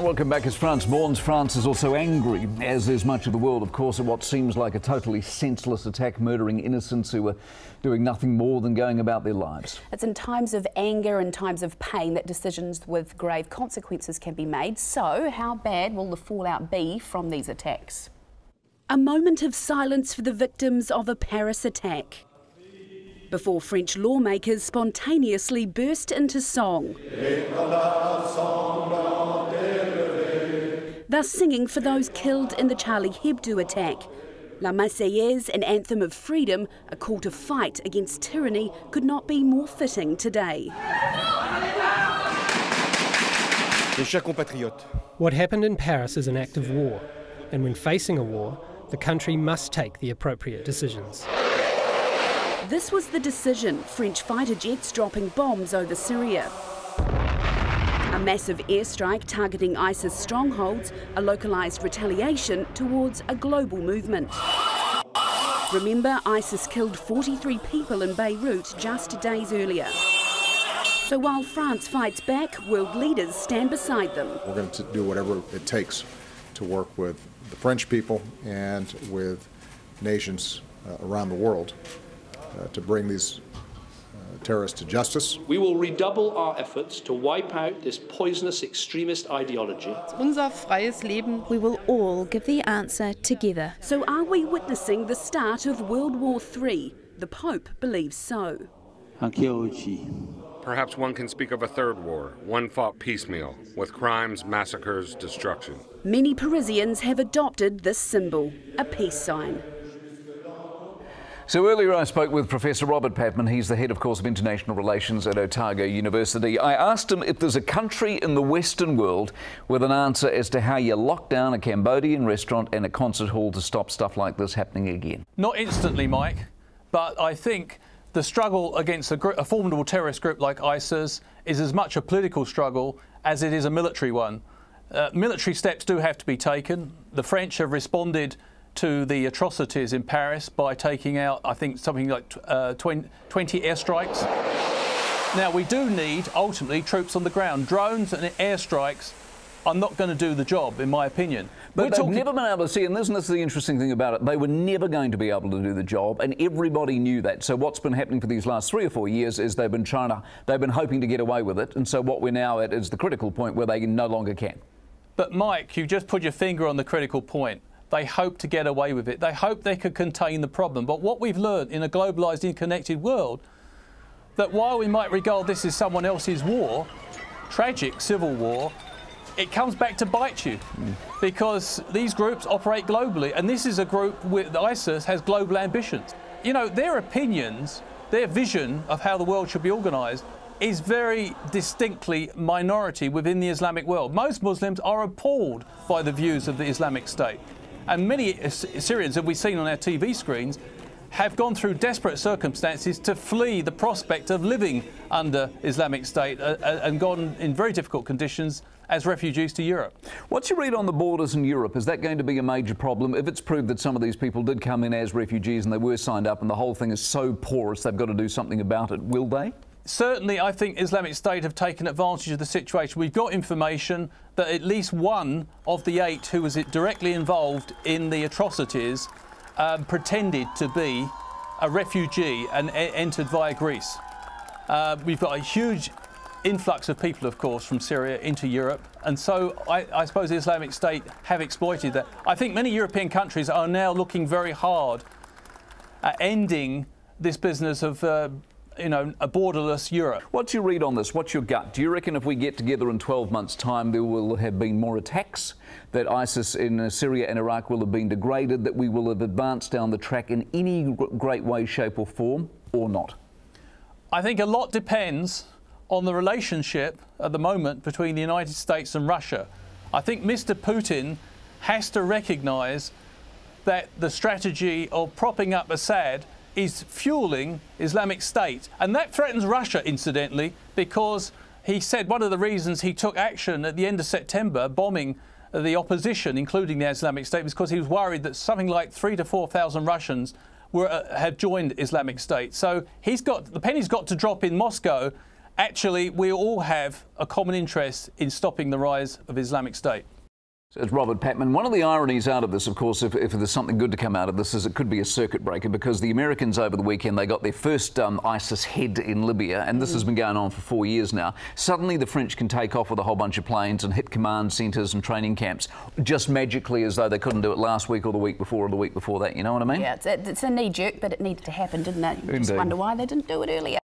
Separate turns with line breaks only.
Welcome back. As France mourns, France is also angry, as is much of the world, of course, at what seems like a totally senseless attack, murdering innocents who are doing nothing more than going about their lives.
It's in times of anger and times of pain that decisions with grave consequences can be made. So, how bad will the fallout be from these attacks? A moment of silence for the victims of a Paris attack, before French lawmakers spontaneously burst into song. Thus singing for those killed in the Charlie Hebdo attack. La Marseillaise, an anthem of freedom, a call to fight against tyranny, could not be more fitting today.
What happened in Paris is an act of war, and when facing a war, the country must take the appropriate decisions.
This was the decision, French fighter jets dropping bombs over Syria. A massive airstrike targeting ISIS strongholds, a localised retaliation towards a global movement. Remember, ISIS killed 43 people in Beirut just days earlier. So while France fights back, world leaders stand beside them.
We're going to do whatever it takes to work with the French people and with nations around the world to bring these terrorists to justice.
We will redouble our efforts to wipe out this poisonous extremist ideology.
Unser freies Leben.
We will all give the answer together.
So are we witnessing the start of World War III? The Pope believes so.
Perhaps one can speak of a third war, one fought piecemeal, with crimes, massacres, destruction.
Many Parisians have adopted this symbol, a peace sign.
So earlier I spoke with Professor Robert Patman. He's the head, of course, of international relations at Otago University. I asked him if there's a country in the Western world with an answer as to how you lock down a Cambodian restaurant and a concert hall to stop stuff like this happening again.
Not instantly, Mike, but I think the struggle against a formidable terrorist group like ISIS is as much a political struggle as it is a military one. Military steps do have to be taken. The French have responded to the atrocities in Paris by taking out, I think, something like 20 airstrikes. Now, we do need, ultimately, troops on the ground. Drones and airstrikes are not going to do the job, in my opinion.
But they've never been able to see, and this is the interesting thing about it, they were never going to be able to do the job, and everybody knew that. So what's been happening for these last 3 or 4 years is they've been hoping to get away with it, and so what we're now at is the critical point where they no longer can.
But Mike, you just put your finger on the critical point. They hope to get away with it. They hope they could contain the problem. But what we've learned in a globalised, interconnected world, that while we might regard this as someone else's war, tragic civil war, it comes back to bite you because these groups operate globally, and this is a group with ISIS has global ambitions. You know, their opinions, their vision of how the world should be organised is very distinctly minority within the Islamic world. Most Muslims are appalled by the views of the Islamic State. And many Syrians, as we've seen on our TV screens, have gone through desperate circumstances to flee the prospect of living under Islamic State and gone in very difficult conditions as refugees to Europe.
What's your read on the borders in Europe? Is that going to be a major problem if it's proved that some of these people did come in as refugees and they were signed up and the whole thing is so porous they've got to do something about it? Will they?
Certainly, I think Islamic State have taken advantage of the situation. We've got information that at least one of the 8 who was directly involved in the atrocities pretended to be a refugee and entered via Greece. We've got a huge influx of people, of course, from Syria into Europe, and so I suppose the Islamic State have exploited that. I think many European countries are now looking very hard at ending this business of a borderless Europe.
What's your read on this? What's your gut? Do you reckon if we get together in 12 months' time there will have been more attacks, that ISIS in Syria and Iraq will have been degraded, that we will have advanced down the track in any great way, shape or form, or not?
I think a lot depends on the relationship at the moment between the United States and Russia. I think Mr. Putin has to recognise that the strategy of propping up Assad is fueling Islamic State. And that threatens Russia, incidentally, because he said one of the reasons he took action at the end of September, bombing the opposition, including the Islamic State, was because he was worried that something like 3,000 to 4,000 Russians had joined Islamic State. So the penny's got to drop in Moscow, actually we all have a common interest in stopping the rise of Islamic State.
So it's Robert Patman. One of the ironies out of this, of course, if there's something good to come out of this, is it could be a circuit breaker, because the Americans over the weekend, they got their first ISIS head in Libya, and this has been going on for 4 years now. Suddenly the French can take off with a whole bunch of planes and hit command centres and training camps, just magically, as though they couldn't do it last week or the week before or the week before that. You know what I mean?
Yeah, it's a knee-jerk, but it needed to happen, didn't it? You just wonder why they didn't do it earlier.